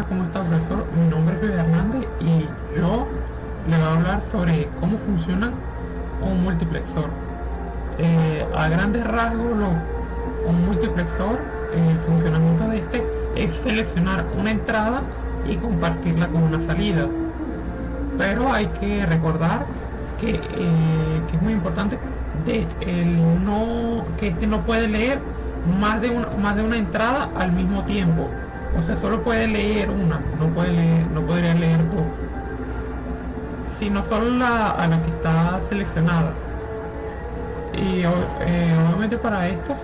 buenas, ¿cómo está, profesor? Mi nombre es Luis Hernández y yo le voy a hablar sobre cómo funciona un multiplexor. A grandes rasgos, un multiplexor, el funcionamiento de este es seleccionar una entrada y compartirla con una salida. Pero hay que recordar que es muy importante que este no puede leer más de una entrada al mismo tiempo. O sea, solo puede leer una, no podría leer dos, sino solo a la que está seleccionada. Y obviamente para estos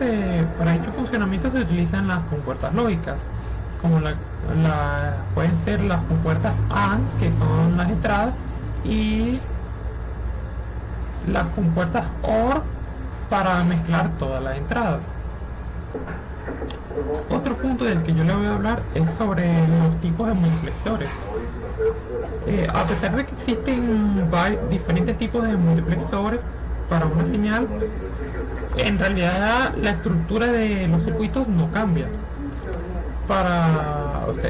funcionamientos se utilizan las compuertas lógicas, como pueden ser las compuertas AND, que son las entradas, y las compuertas OR para mezclar todas las entradas. Otro punto del que yo le voy a hablar es sobre los tipos de multiplexores. A pesar de que existen diferentes tipos de multiplexores para una señal, en realidad la estructura de los circuitos no cambia.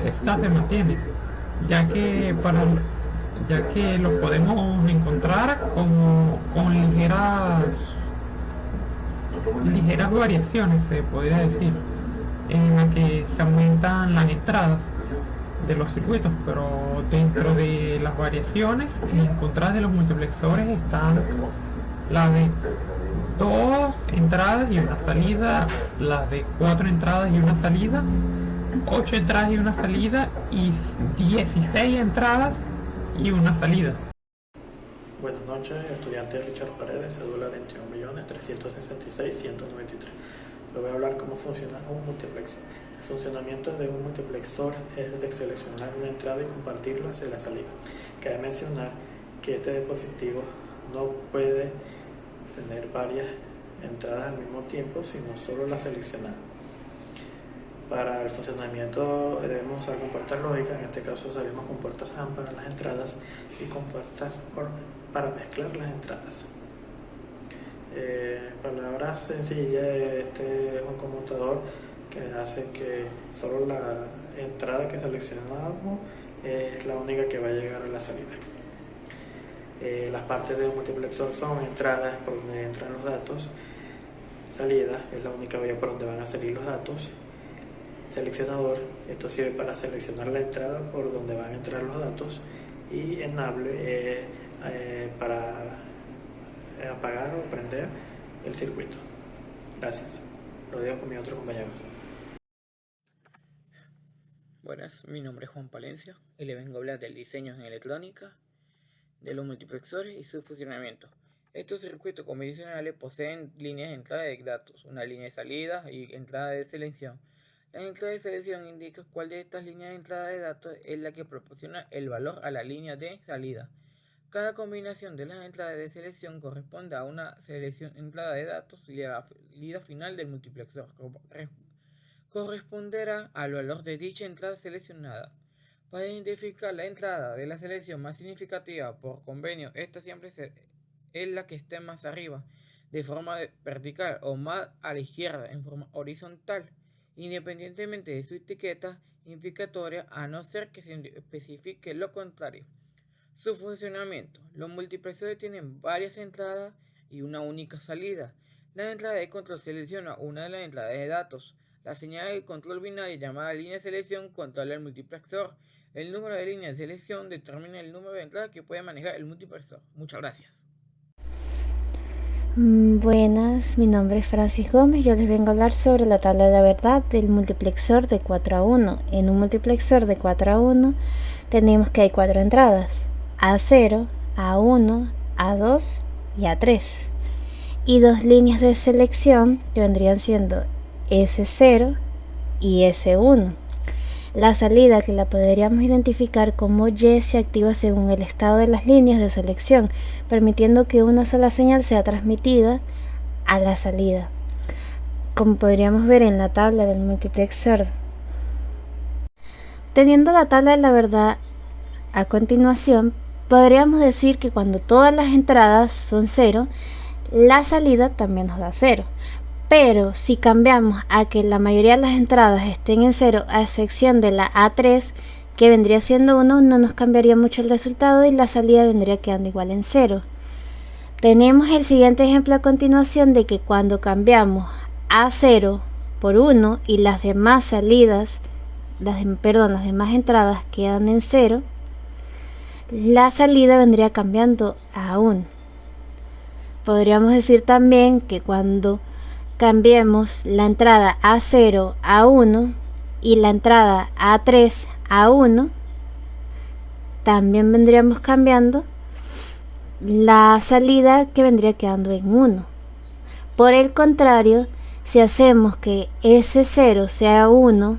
Esta se mantiene, ya que los podemos encontrar con ligeras variaciones, se podría decir, en la que se aumentan las entradas de los circuitos, pero dentro de las variaciones encontradas de los multiplexores están las de 2 entradas y una salida, las de 4 entradas y una salida, 8 entradas y una salida y 16 entradas y una salida. Buenas noches, estudiante Richard Paredes, cédula 21.366.193. Le voy a hablar cómo funciona un multiplexor. El funcionamiento de un multiplexor es el de seleccionar una entrada y compartirla hacia la salida. Cabe mencionar que este dispositivo no puede tener varias entradas al mismo tiempo, sino solo la seleccionada. Para el funcionamiento debemos usar compuertas lógicas, en este caso usaremos compuertas AND para las entradas y compuertas OR para mezclar las entradas. Palabras sencillas, este es un conmutador que hace que solo la entrada que seleccionamos es la única que va a llegar a la salida. Las partes del multiplexor son entradas por donde entran los datos, salida es la única vía por donde van a salir los datos, seleccionador, esto sirve para seleccionar la entrada por donde van a entrar los datos, y enable para apagar o prender el circuito. Gracias. Lo dejo con mi otro compañero. Buenas, mi nombre es Juan Palencia y le vengo a hablar del diseño en electrónica de los multiplexores y su funcionamiento. Estos circuitos convencionales poseen líneas de entrada de datos, una línea de salida y entrada de selección. La entrada de selección indica cuál de estas líneas de entrada de datos es la que proporciona el valor a la línea de salida. Cada combinación de las entradas de selección corresponde a una selección entrada de datos y la salida final del multiplexor corresponderá al valor de dicha entrada seleccionada. Para identificar la entrada de la selección más significativa por convenio, esta siempre es la que esté más arriba, de forma vertical, o más a la izquierda, en forma horizontal, independientemente de su etiqueta implicatoria, a no ser que se especifique lo contrario. Su funcionamiento. Los multiplexores tienen varias entradas y una única salida. La entrada de control selecciona una de las entradas de datos. La señal de control binaria llamada línea de selección controla el multiplexor. El número de líneas de selección determina el número de entradas que puede manejar el multiplexor. Muchas gracias. Buenas, mi nombre es Francis Gómez. Yo les vengo a hablar sobre la tabla de la verdad del multiplexor de 4 a 1. En un multiplexor de 4 a 1 tenemos que hay 4 entradas: A0, A1, A2 y A3, y 2 líneas de selección que vendrían siendo S0 y S1. La salida, que la podríamos identificar como Y, se activa según el estado de las líneas de selección, permitiendo que una sola señal sea transmitida a la salida, como podríamos ver en la tabla del multiplexor. Teniendo la tabla de la verdad a continuación, podríamos decir que cuando todas las entradas son 0, la salida también nos da 0. Pero si cambiamos a que la mayoría de las entradas estén en 0, a excepción de la A3, que vendría siendo 1, no nos cambiaría mucho el resultado y la salida vendría quedando igual en 0. Tenemos el siguiente ejemplo a continuación de que cuando cambiamos A0 por 1 y las demás salidas, las demás entradas quedan en 0, la salida vendría cambiando a 1. Podríamos decir también que cuando cambiemos la entrada A0 a 1 y la entrada A3 a 1, también vendríamos cambiando la salida, que vendría quedando en 1. Por el contrario, si hacemos que S0 sea 1,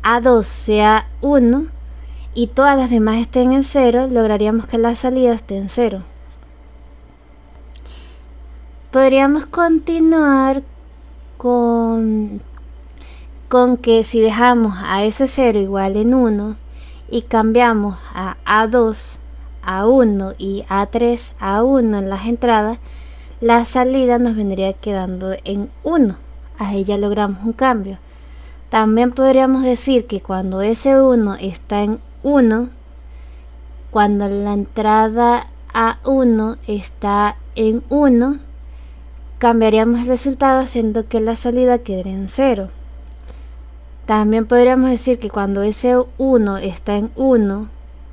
A2 sea 1 y todas las demás estén en 0, lograríamos que la salida esté en 0. Podríamos continuar con que si dejamos a S0 igual en 1 y cambiamos a A2 a 1 y A3 a 1 en las entradas, la salida nos vendría quedando en 1. Ahí ya logramos un cambio. También podríamos decir que cuando S1 está en 1, cuando la entrada A1 está en 1, cambiaríamos el resultado haciendo que la salida quede en 0. También podríamos decir que cuando S1 está en 1,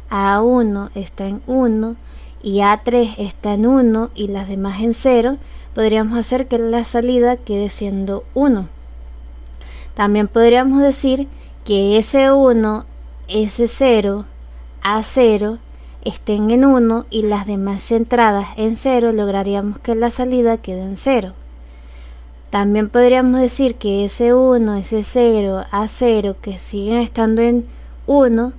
A1 está en 1 y A3 está en 1 y las demás en 0, podríamos hacer que la salida quede siendo 1. También podríamos decir que S1, S0, A0 estén en 1 y las demás entradas en 0, lograríamos que la salida quede en 0. También podríamos decir que S1, S0, A0 que siguen estando en 1,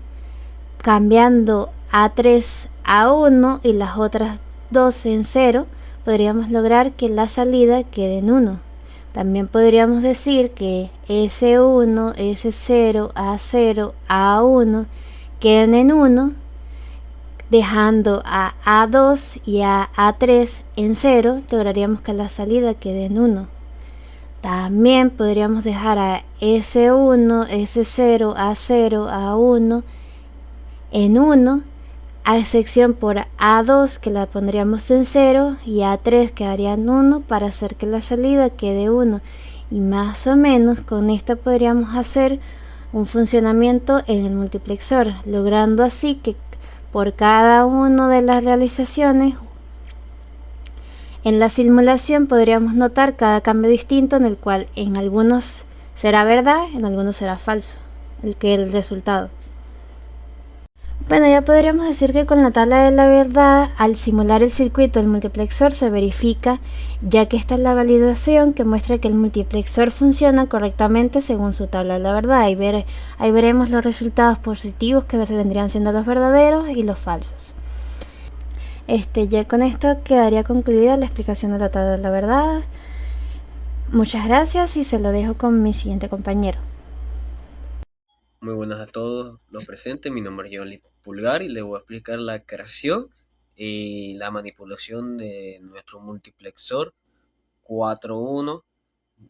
cambiando A3 a 1 y las otras dos en 0, podríamos lograr que la salida quede en 1. También podríamos decir que S1, S0, A0, A1 queden en 1, dejando a A2 y a A3 en 0, lograríamos que la salida quede en 1. También podríamos dejar a S1, S0, A0, A1 en 1, a excepción por A2 que la pondríamos en 0 y A3 quedaría en 1 para hacer que la salida quede 1. Y más o menos con esto podríamos hacer un funcionamiento en el multiplexor, logrando así que por cada una de las realizaciones en la simulación podríamos notar cada cambio distinto, en el cual en algunos será verdad, en algunos será falso el resultado. Bueno, ya podríamos decir que con la tabla de la verdad, al simular el circuito del multiplexor se verifica, ya que esta es la validación que muestra que el multiplexor funciona correctamente según su tabla de la verdad. Ahí veremos los resultados positivos que vendrían siendo los verdaderos y los falsos. Ya con esto quedaría concluida la explicación de la tabla de la verdad. Muchas gracias y se lo dejo con mi siguiente compañero. Muy buenas a todos los presentes, mi nombre es Johnny Pulgar y les voy a explicar la creación y la manipulación de nuestro multiplexor 4.1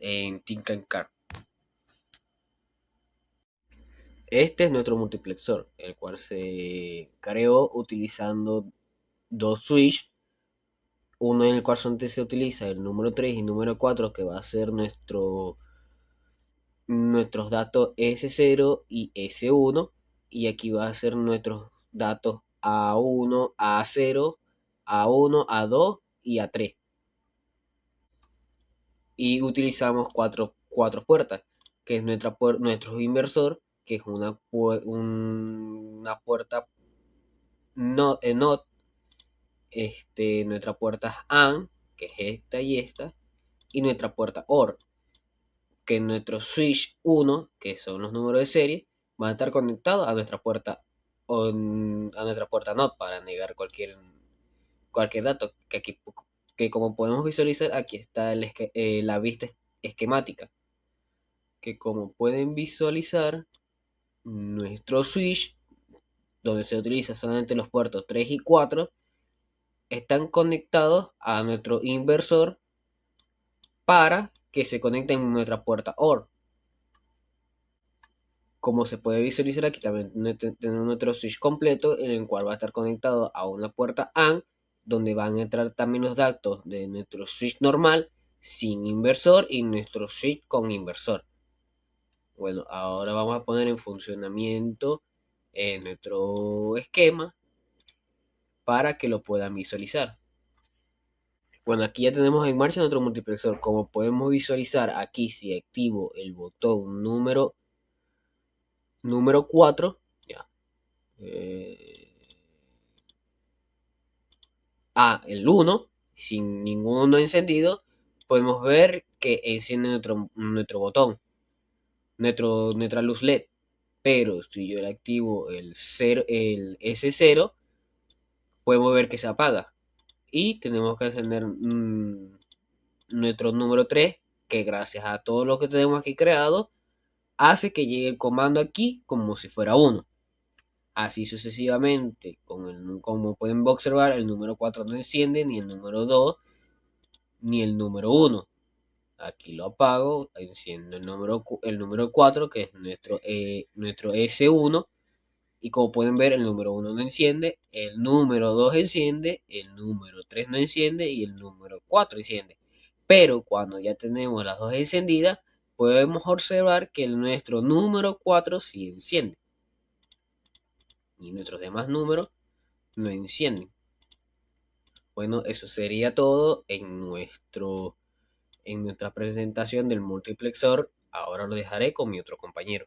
en Tinkercad. Este es nuestro multiplexor, el cual se creó utilizando dos switches, uno en el cual se utiliza el número 3 y el número 4, que va a ser nuestros datos S0 y S1, y aquí va a ser nuestros datos A1, A0, A1, A2 y A3. Y utilizamos cuatro puertas, que es nuestro inversor, que es una puerta NOT, nuestra puerta AND, que es esta y esta, y nuestra puerta OR, que nuestro switch 1, que son los números de serie, van a estar conectados a nuestra puerta NOT para negar cualquier dato, que como podemos visualizar, aquí está la vista esquemática, que como pueden visualizar, nuestro switch, donde se utiliza solamente los puertos 3 y 4, están conectados a nuestro inversor para que se conecten en nuestra puerta OR. como se puede visualizar aquí, también tenemos nuestro switch completo, en el cual va a estar conectado a una puerta AND, donde van a entrar también los datos de nuestro switch normal sin inversor y nuestro switch con inversor. Bueno, ahora vamos a poner en funcionamiento nuestro esquema para que lo puedan visualizar. Bueno, aquí ya tenemos en marcha nuestro multiplexor. Como podemos visualizar aquí, si activo el botón número 4, ya. El 1, sin ningún 1 encendido, podemos ver que enciende nuestro botón, nuestra luz LED. Pero si yo le activo el S0, podemos ver que se apaga. Y tenemos que encender nuestro número 3, que gracias a todo lo que tenemos aquí creado, hace que llegue el comando aquí como si fuera 1. Así sucesivamente, como pueden observar, el número 4 no enciende, ni el número 2, ni el número 1. Aquí lo apago, enciendo el número 4, que es nuestro S1. Y como pueden ver, el número 1 no enciende, el número 2 enciende, el número 3 no enciende y el número 4 enciende. Pero cuando ya tenemos las dos encendidas, podemos observar que nuestro número 4 sí enciende. Y nuestros demás números no encienden. Bueno, eso sería todo en nuestra presentación del multiplexor. Ahora lo dejaré con mi otro compañero.